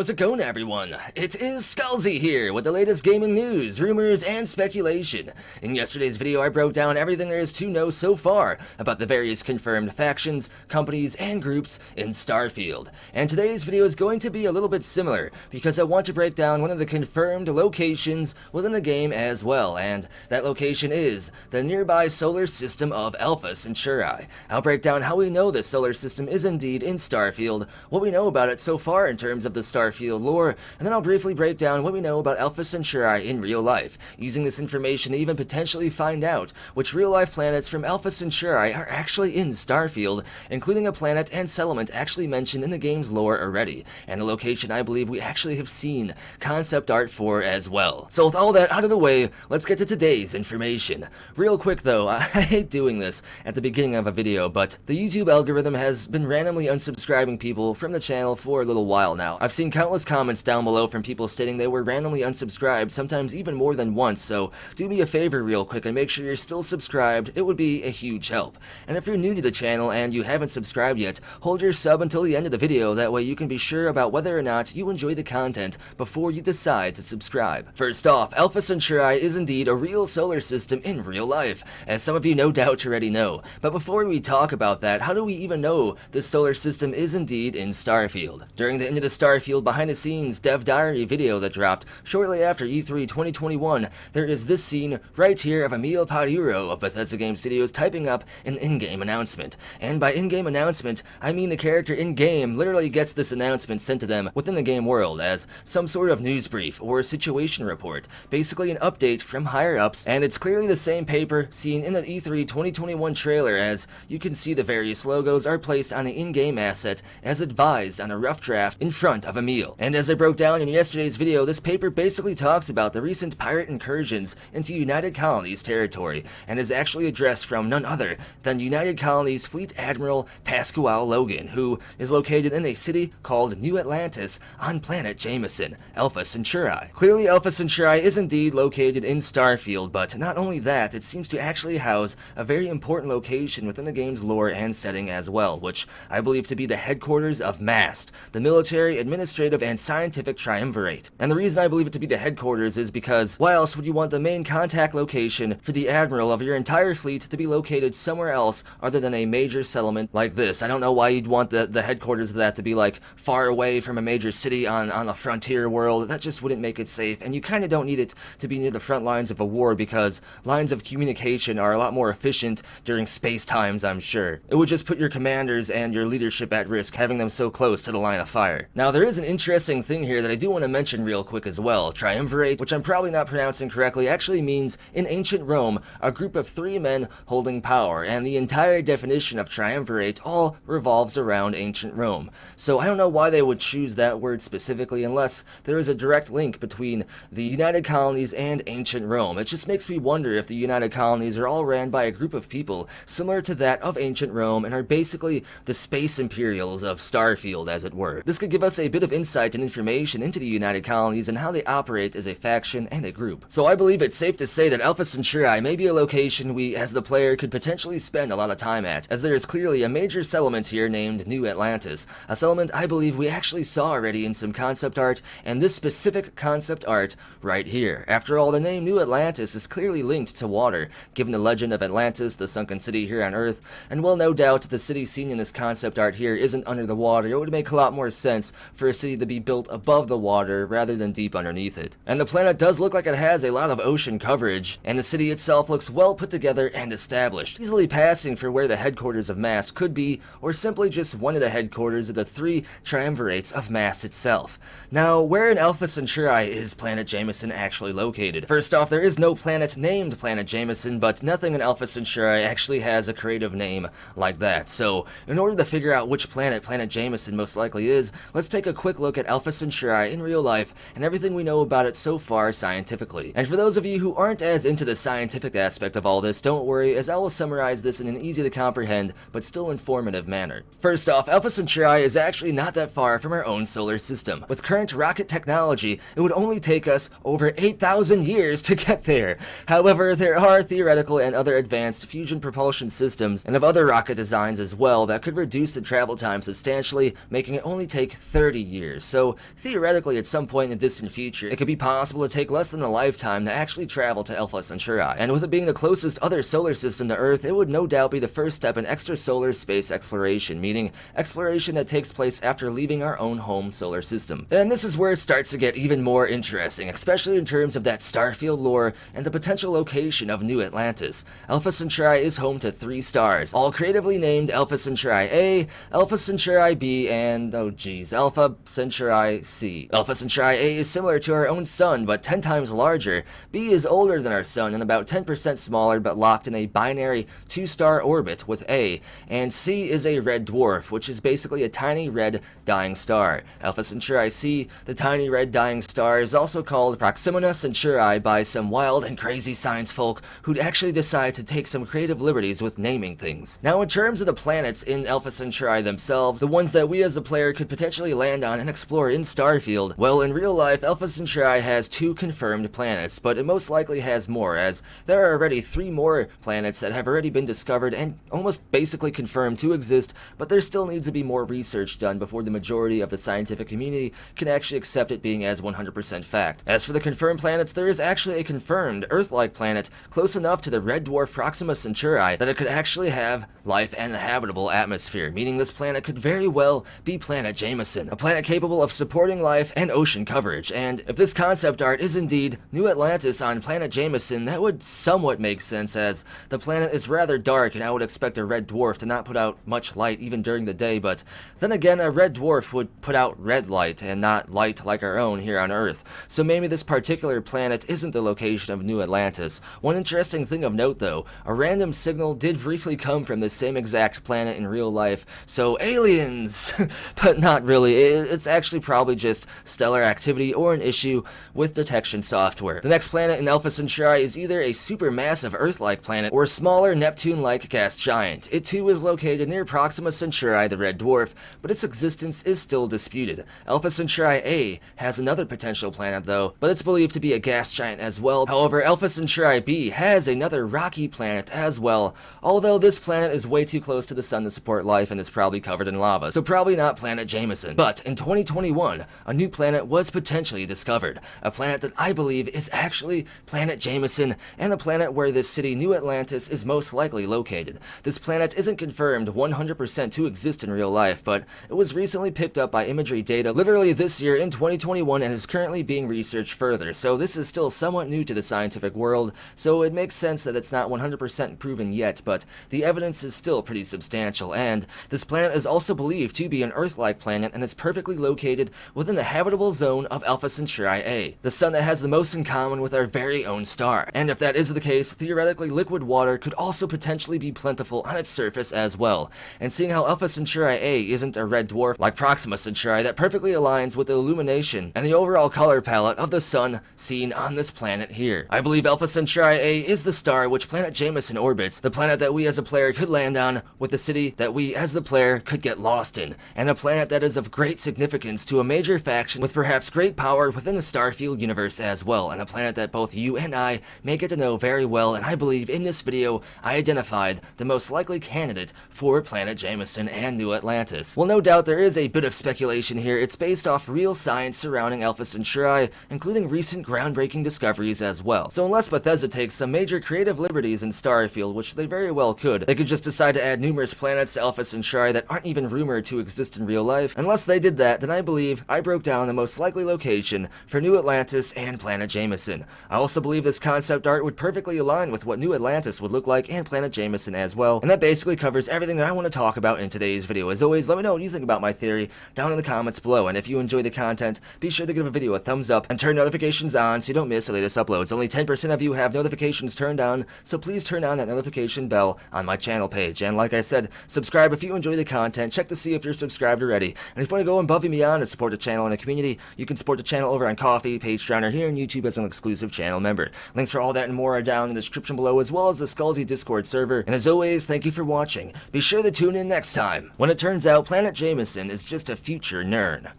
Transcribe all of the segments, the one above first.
How's it going, everyone? It is Skullzi here with the latest gaming news, rumors, and speculation. In yesterday's video, I broke down everything there is to know so far about the various confirmed factions, companies, and groups in Starfield. And today's video is going to be a little bit similar, because I want to break down one of the confirmed locations within the game as well, and that location is the nearby solar system of Alpha Centauri. I'll break down how we know this solar system is indeed in Starfield, what we know about it so far in terms of the Starfield lore, and then I'll briefly break down what we know about Alpha Centauri in real life, using this information to even potentially find out which real-life planets from Alpha Centauri are actually in Starfield, including a planet and settlement actually mentioned in the game's lore already, and a location I believe we actually have seen concept art for as well. So with all that out of the way, let's get to today's information. Real quick though, I hate doing this at the beginning of a video, but the YouTube algorithm has been randomly unsubscribing people from the channel for a little while now. I've seen countless comments down below from people stating they were randomly unsubscribed, sometimes even more than once, so do me a favor real quick and make sure you're still subscribed. It would be a huge help. And if you're new to the channel and you haven't subscribed yet, hold your sub until the end of the video, that way you can be sure about whether or not you enjoy the content before you decide to subscribe. First off, Alpha Centauri is indeed a real solar system in real life, as some of you no doubt already know. But before we talk about that, how do we even know this solar system is indeed in Starfield? During the Into the Starfield behind the scenes dev diary video that dropped shortly after E3 2021, there is this scene right here of Emil Paduro of Bethesda Game Studios typing up an in-game announcement. And by in-game announcement, I mean the character in-game literally gets this announcement sent to them within the game world as some sort of news brief or situation report, basically an update from higher ups, and it's clearly the same paper seen in the E3 2021 trailer, as you can see the various logos are placed on the in-game asset as advised on a rough draft in front of Emil. And as I broke down in yesterday's video, this paper basically talks about the recent pirate incursions into United Colonies territory, and is actually addressed from none other than United Colonies Fleet Admiral Pascual Logan, who is located in a city called New Atlantis on planet Jemison, Alpha Centauri. Clearly Alpha Centauri is indeed located in Starfield, but not only that, it seems to actually house a very important location within the game's lore and setting as well, which I believe to be the headquarters of MAST, the military, administrative, and scientific triumvirate. And the reason I believe it to be the headquarters is because why else would you want the main contact location for the admiral of your entire fleet to be located somewhere else other than a major settlement like this? I don't know why you'd want the headquarters of that to be like far away from a major city on a frontier world. That just wouldn't make it safe, and you kind of don't need it to be near the front lines of a war, because lines of communication are a lot more efficient during space times, I'm sure. It would just put your commanders and your leadership at risk having them so close to the line of fire. Now there is an interesting thing here that I do want to mention real quick as well. Triumvirate, which I'm probably not pronouncing correctly, actually means in ancient Rome a group of three men holding power, and the entire definition of triumvirate all revolves around ancient Rome. So I don't know why they would choose that word specifically unless there is a direct link between the United Colonies and ancient Rome. It just makes me wonder if the United Colonies are all ran by a group of people similar to that of ancient Rome and are basically the space imperials of Starfield, as it were. This could give us a bit of insight and information into the United Colonies and how they operate as a faction and a group. So I believe it's safe to say that Alpha Centauri may be a location we, as the player, could potentially spend a lot of time at, as there is clearly a major settlement here named New Atlantis, a settlement I believe we actually saw already in some concept art, and this specific concept art right here. After all, the name New Atlantis is clearly linked to water, given the legend of Atlantis, the sunken city here on Earth, and well, no doubt the city seen in this concept art here isn't under the water. It would make a lot more sense for a city to be built above the water rather than deep underneath it. And the planet does look like it has a lot of ocean coverage, and the city itself looks well put together and established, easily passing for where the headquarters of MAST could be, or simply just one of the headquarters of the three triumvirates of MAST itself. Now, where in Alpha Centauri is planet Jemison actually located? First off, there is no planet named Planet Jemison, but nothing in Alpha Centauri actually has a creative name like that. So, in order to figure out which planet Jemison most likely is, let's take a quick look at Alpha Centauri in real life and everything we know about it so far scientifically. And for those of you who aren't as into the scientific aspect of all this, don't worry, as I will summarize this in an easy to comprehend but still informative manner. First off, Alpha Centauri is actually not that far from our own solar system. With current rocket technology, it would only take us over 8,000 years to get there. However, there are theoretical and other advanced fusion propulsion systems and of other rocket designs as well that could reduce the travel time substantially, making it only take 30 years. years, so theoretically at some point in the distant future, it could be possible to take less than a lifetime to actually travel to Alpha Centauri. And with it being the closest other solar system to Earth, it would no doubt be the first step in extrasolar space exploration, meaning exploration that takes place after leaving our own home solar system. And this is where it starts to get even more interesting, especially in terms of that Starfield lore and the potential location of New Atlantis. Alpha Centauri is home to 3 stars, all creatively named Alpha Centauri A, Alpha Centauri B, and Alpha Centauri C. Alpha Centauri A is similar to our own sun, but 10 times larger. B is older than our sun and about 10% smaller, but locked in a binary 2-star orbit with A. And C is a red dwarf, which is basically a tiny red dying star. Alpha Centauri C, the tiny red dying star, is also called Proxima Centauri by some wild and crazy science folk who'd actually decide to take some creative liberties with naming things. Now, in terms of the planets in Alpha Centauri themselves, the ones that we as a player could potentially land on and explore in Starfield, well, in real life, Alpha Centauri has 2 confirmed planets, but it most likely has more, as there are already 3 more planets that have already been discovered and almost basically confirmed to exist, but there still needs to be more research done before the majority of the scientific community can actually accept it being as 100% fact. As for the confirmed planets, there is actually a confirmed Earth-like planet close enough to the red dwarf Proxima Centauri that it could actually have life and a habitable atmosphere, meaning this planet could very well be planet Jemison, a planet capable of supporting life and ocean coverage. And if this concept art is indeed New Atlantis on planet Jemison, that would somewhat make sense, as the planet is rather dark and I would expect a red dwarf to not put out much light even during the day, but then again, a red dwarf would put out red light and not light like our own here on Earth. So maybe this particular planet isn't the location of New Atlantis. One interesting thing of note though, a random signal did briefly come from this same exact planet in real life, so aliens! But not really, it's actually probably just stellar activity or an issue with detection software. The next planet in Alpha Centauri is either a supermassive Earth-like planet or a smaller Neptune-like gas giant. It too is located near Proxima Centauri, the red dwarf, but its existence is still disputed. Alpha Centauri A has another potential planet though, but it's believed to be a gas giant as well. However, Alpha Centauri B has another rocky planet as well, although this planet is way too close to the sun to support life and is probably covered in lava, so probably not planet Jemison. But in 2021, a new planet was potentially discovered, a planet that I believe is actually planet Jemison, and the planet where this city New Atlantis is most likely located. This planet isn't confirmed 100% to exist in real life, but it was recently picked up by imagery data literally this year in 2021 and is currently being researched further, so this is still somewhat new to the scientific world, so it makes sense that it's not 100% proven yet, but the evidence is still pretty substantial. And this planet is also believed to be an Earth-like planet and is perfectly located within the habitable zone of Alpha Centauri A, the sun that has the most in common with our very own star. And if that is the case, theoretically liquid water could also potentially be plentiful on its surface as well. And seeing how Alpha Centauri A isn't a red dwarf like Proxima Centauri, that perfectly aligns with the illumination and the overall color palette of the sun seen on this planet here. I believe Alpha Centauri A is the star which planet Jemison orbits, the planet that we as a player could land on, with the city that we as the player could get lost in, and a planet that is of great significance to a major faction with perhaps great power within the Starfield universe as well, and a planet that both you and I may get to know very well. And I believe in this video I identified the most likely candidate for planet Jemison and New Atlantis. Well, no doubt there is a bit of speculation here. It's based off real science surrounding Alpha Centauri, including recent groundbreaking discoveries as well. So unless Bethesda takes some major creative liberties in Starfield, which they very well could, they could just decide to add numerous planets to Alpha Centauri that aren't even rumored to exist in real life. Unless they did that, then I believe I broke down the most likely location for New Atlantis and planet Jemison. I also believe this concept art would perfectly align with what New Atlantis would look like and planet Jemison as well. And that basically covers everything that I want to talk about in today's video. As always, let me know what you think about my theory down in the comments below, and if you enjoy the content, be sure to give a video a thumbs up and turn notifications on so you don't miss the latest uploads. Only 10% of you have notifications turned on, so please turn on that notification bell on my channel page. And like I said, subscribe if you enjoy the content. Check to see if you're subscribed already. And if you want to go above and beyond to support the channel and the community, you can support the channel over on Ko-fi, Patreon, or here on YouTube as an exclusive channel member. Links for all that and more are down in the description below, as well as the Skullzi Discord server. And as always, thank you for watching. Be sure to tune in next time, when it turns out planet Jemison is just a future nern.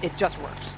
It just works.